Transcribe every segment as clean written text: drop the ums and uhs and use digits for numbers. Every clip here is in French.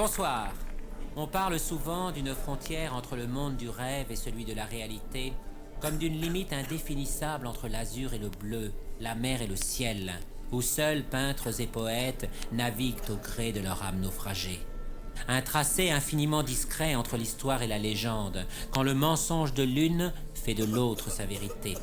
Bonsoir. On parle souvent d'une frontière entre le monde du rêve et celui de la réalité, comme d'une limite indéfinissable entre l'azur et le bleu, la mer et le ciel, où seuls peintres et poètes naviguent au gré de leur âme naufragée. Un tracé infiniment discret entre l'histoire et la légende, quand le mensonge de l'une fait de l'autre sa vérité.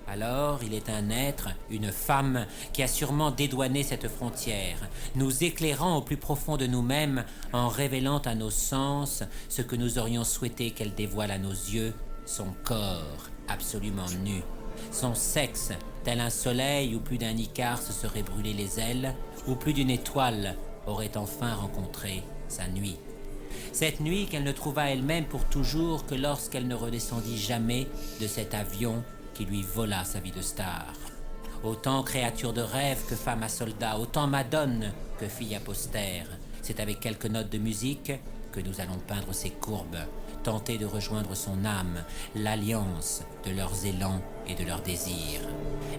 Alors, il est un être, une femme, qui a sûrement dédouané cette frontière, nous éclairant au plus profond de nous-mêmes, en révélant à nos sens ce que nous aurions souhaité qu'elle dévoile à nos yeux, son corps absolument nu, son sexe, tel un soleil où plus d'un icare se serait brûlé les ailes, où plus d'une étoile aurait enfin rencontré sa nuit. Cette nuit qu'elle ne trouva elle-même pour toujours que lorsqu'elle ne redescendit jamais de cet avion qui lui vola sa vie de star. Autant créature de rêve que femme à soldat, autant madone que fille à poster. C'est avec quelques notes de musique que nous allons peindre ses courbes, tenter de rejoindre son âme, l'alliance de leurs élans et de leurs désirs.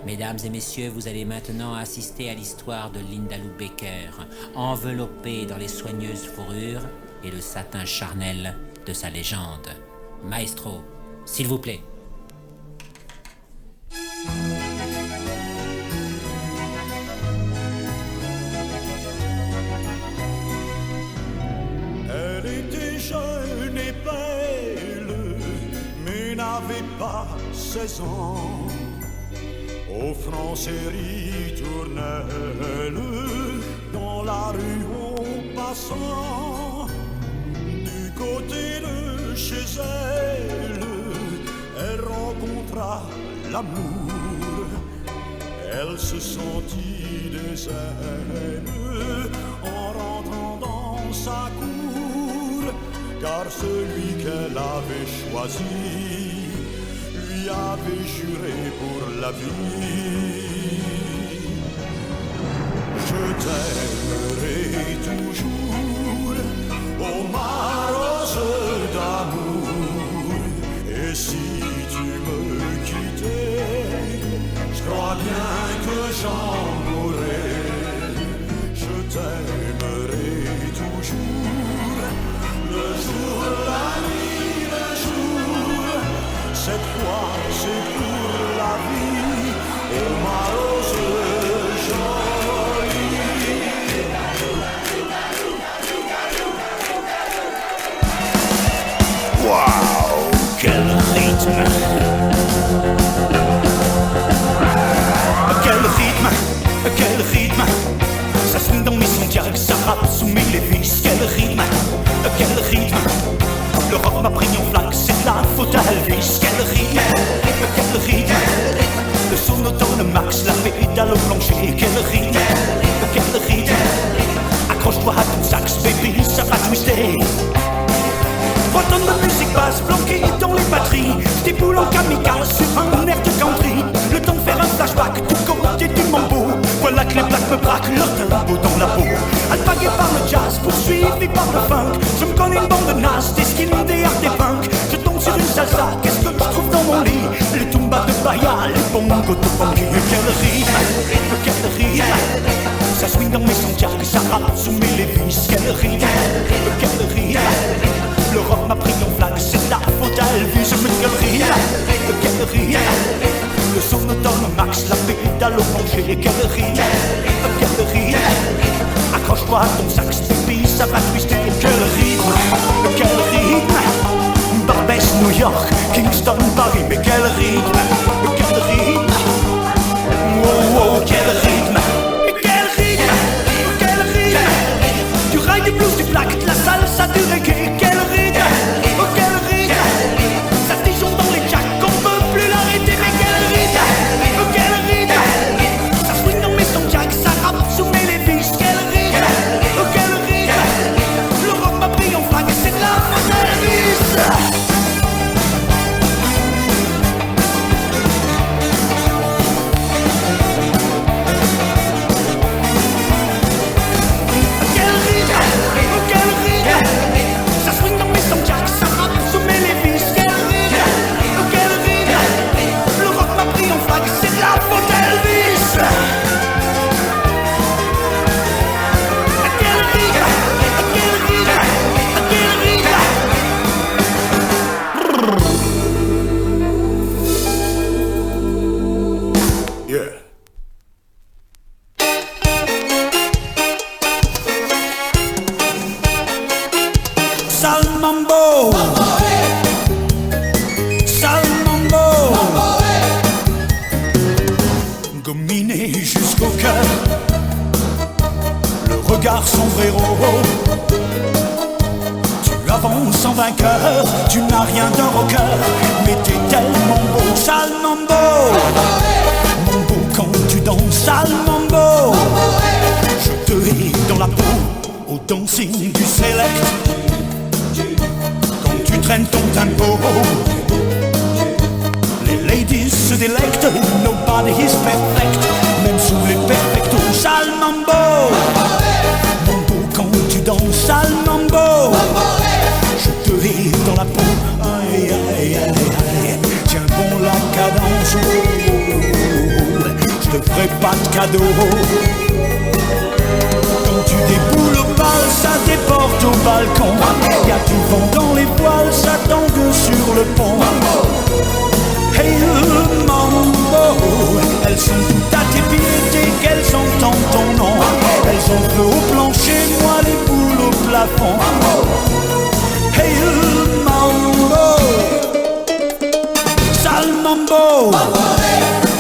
Mesdames et messieurs, vous allez maintenant assister à l'histoire de Linda Lou Becker, enveloppée dans les soigneuses fourrures et le satin charnel de sa légende. Maestro, s'il vous plaît. Elle était jeune et belle, mais n'avait pas 16 ans. Offrant ses ritournelles dans la rue en passant. Du côté de chez elle, elle rencontra l'amour. Elle se sentit des ailes en rentrant dans sa cour, car celui qu'elle avait choisi lui avait juré pour la vie. Je t'aimerai toujours, ô ma rose d'amour, et si tu me quittais, je crois bien que j'en mourrais. Je t'aimerai toujours, le jour, la nuit, le jour. Cette fois c'est pour la vie, ô ma rose jolie. Waouh, quel rythme! Quel rythme! Ça swing dans mes Santiago, ça rappe sous mes Lévis. Quel rythme! Le rock m'a pris en flaque, c'est de la faute à Elvis. Quel rythme! Le son automne max, la pédale au plancher. Quel rythme! Accroche-toi à ton sax, baby, ça va twister. 3 tonnes de musique basse bloquée dans les batteries. J'déboule en kamikaze sur un air de country. Le temps de faire un flashback du côté du mambo. Voilà que les plaques me braquent leur tempo dans la peau. Alpagué par le jazz, poursuivi par le funk. Je me connais une bande de nazes, des skins, des art, des punks. Je tombe sur une salsa, qu'est-ce que je trouve dans mon lit? Les tumbas de Bahia, les bongos de funky. Quel rythme! Ça swing dans mes Santiago, ça rappe sous mes Lévis. Quel rythme! Le rock m'a pris en flaque, c'est de la faute à Elvis. Mais quel rythme! Le son automne max, la pédale au plancher. Quel rythme! Accroche-toi à ton sax, baby, ça va twister. Quel rythme! Barbès, New York, Kingston, Paris. Mais quel rythme! Oh, quel rythme! Du rail, du blues, du black, de la salsa, du reggae. Quel rythme! Ça se disjonque dans les jacks, qu'on peut plus l'arrêter. Mais quel rythme! Ça swing dans mes Santiago, ça rappe sous mes Lévis. Quel rythme! Le rock m'a pris en flaque et c'est de la faute à Elvis. nez jusqu'au cœur, le regard sombrero. Tu avances en vainqueur, tu n'as rien d'un rocker, mais t'es tellement beau, sale mambo. Mon beau quand tu danses, sale mambo. Je te hais dans la peau, au dancing du select. Quand tu traînes ton tempo, les ladies se délectent, nobody is perfect, même sous les perfectos, sale mambo. Mon beau quand tu danses, sale mambo. Je te hais dans la peau, aïe aïe aïe aïe. Tiens bon la cadence, je te ferai pas de cadeau. Quand tu déboules au bal, ça déporte au balcon. Y'a du vent dans les poils, ça tangue sur le pont. Hey mambo, elles sont toutes à tes pieds dès qu'elles entendent ton nom. Elles ont feu au plancher, moi les boules au plafond. Hey mambo, sale mambo.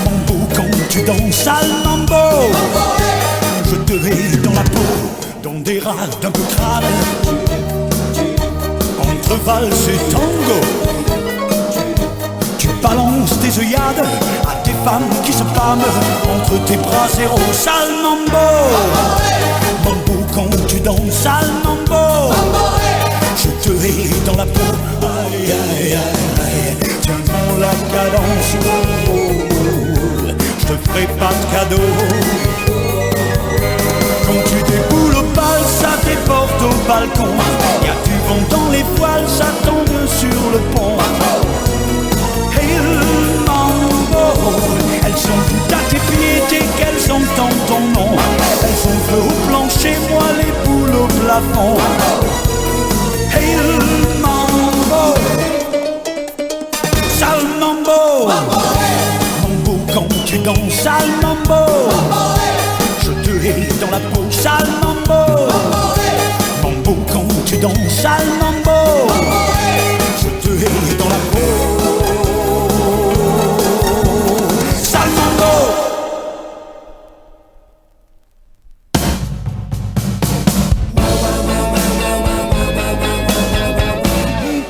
Mambo quand tu danses, sale mambo. Je te hais dans la peau, dans des rats d'un peu crade, entre valse et tango. Tu balances tes œillades à tes femmes qui se pâment entre tes bras zéro, sale mambo. Mambo quand tu danses, sale mambo. Je te hais dans la peau, aïe aïe aïe aïe. Tiens bon la cadence, je te ferai pas de cadeau. Quand tu déboules au bal, ça déporte au balcon. Y'a du vent dans les voiles, ça tombe sur le pont. Hey mambo, elles sont toutes à tes pieds dès qu'elles entendent ton nom. Elles ont feu au plancher, moi les boules au plafond. Hey mambo, sale mambo. Mambo quand tu danses, sale mambo. Je te hais dans la peau, sale mambo. Mambo quand tu danses, sale mambo. Je te hais dans la peau, sale mambo.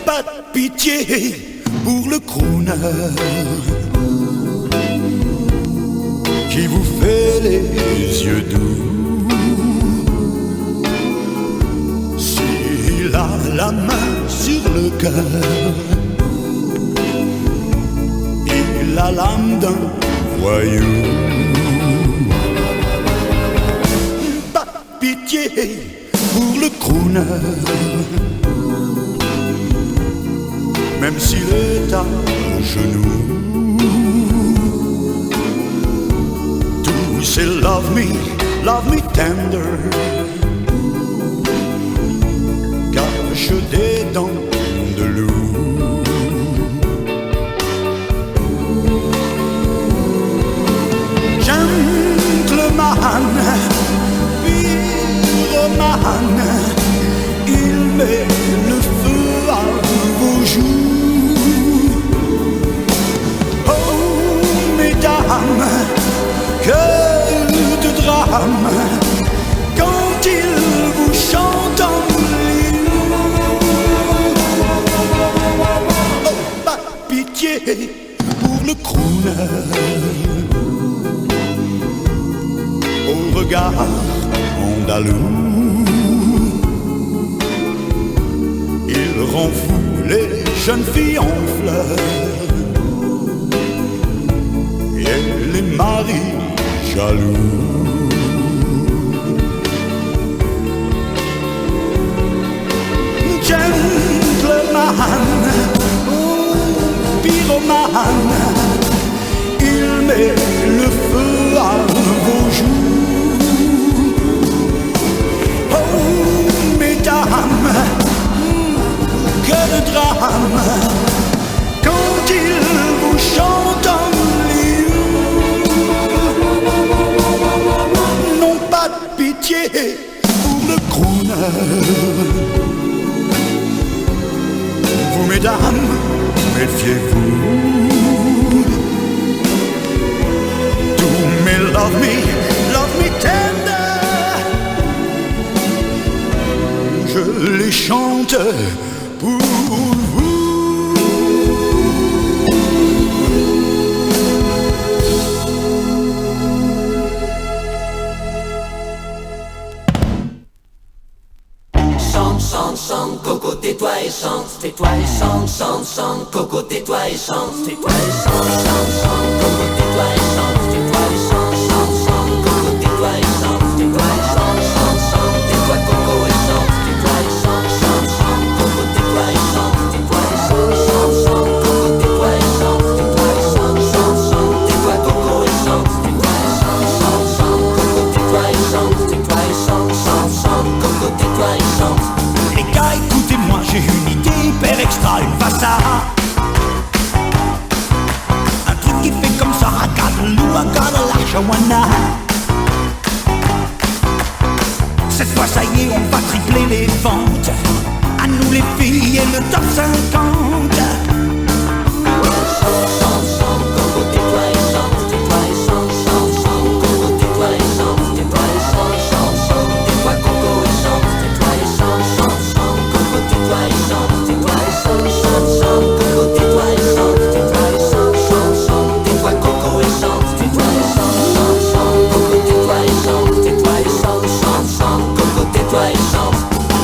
Pas de pitié pour le crooner qui vous fait les yeux doux. S'il a la main sur le cœur, il a l'âme d'un voyou. Pas pitié pour le crooner, même s'il est à genoux. Say love me tender, cache des dents de loup. Gentleman, pyromane, il met le feu à vos joues. Oh mesdames, que de drame quand il vous chante en ligne. Oh, pas pitié pour le crooner, au regard andalou. Il rend fou les jeunes filles en fleurs et les maris jaloux. Gentleman, pyromane, il met le feu à vos joues. Oh mesdames, que de drame quand il vous chante en pitié pour le crooner. Vous mesdames, méfiez-vous. Do me love me chante pour vous. Chante, Coco, tais-toi et chante, tais-toi et chante, chante, Coco, tais-toi et chante, tais-toi et chante, Coco, tais-toi et chante, tais-toi et chante, Coco, tais-toi et chante, tais-toi et chante, tais-toi Coco et chante, tais-toi et chante, Coco, tais-toi et chante, tais-toi et chante, Coco, tais-toi et chante, tais-toi et chante, tais-toi Coco et chante, tais-toi et chante, Coco, tais-toi et chante, tais-toi et chante, Coco, tais-toi et chante. Les gars, écoutez-moi, j'ai une idée hyper extra, une fassa. Un truc qui fait comme ça, I got a lou, I got a la shawana. Cette fois, ça y est, on va tripler les ventes. À nous les filles et le top 50.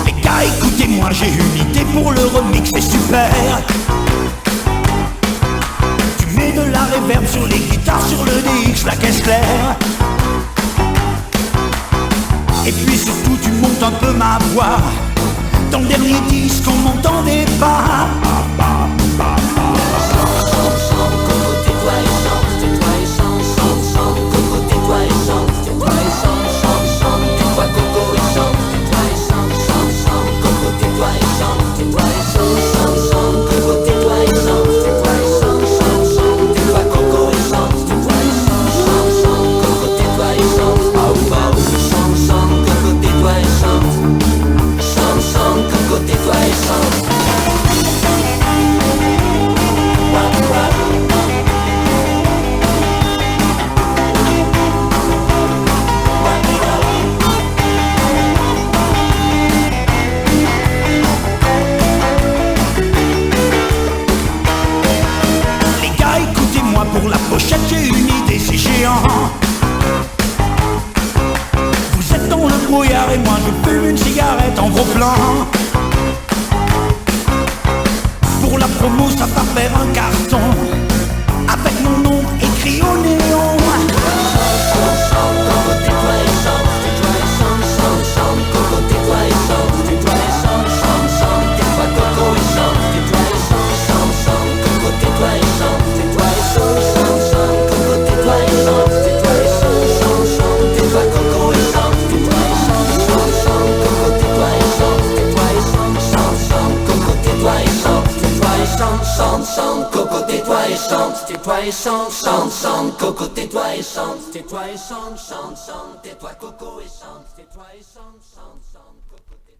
Les gars, écoutez-moi, j'ai une idée pour le remix, c'est super. Tu mets de la reverb sur les guitares, sur le DX, la caisse claire. Et puis surtout, tu montes un peu ma voix. Dans le dernier disque, on m'entendait pas. Pour la pochette, j'ai une idée, c'est géant. Vous êtes dans le brouillard et moi je fume une cigarette en gros plan. Pour la promo, ça va faire un carton avec mon nom écrit au néon. Chante, Coco, tais-toi et chante, tais-toi et chante, Coco, tais-toi et chante, tais-toi et chante, tais-toi Coco et chante, tais-toi et chante, Coco.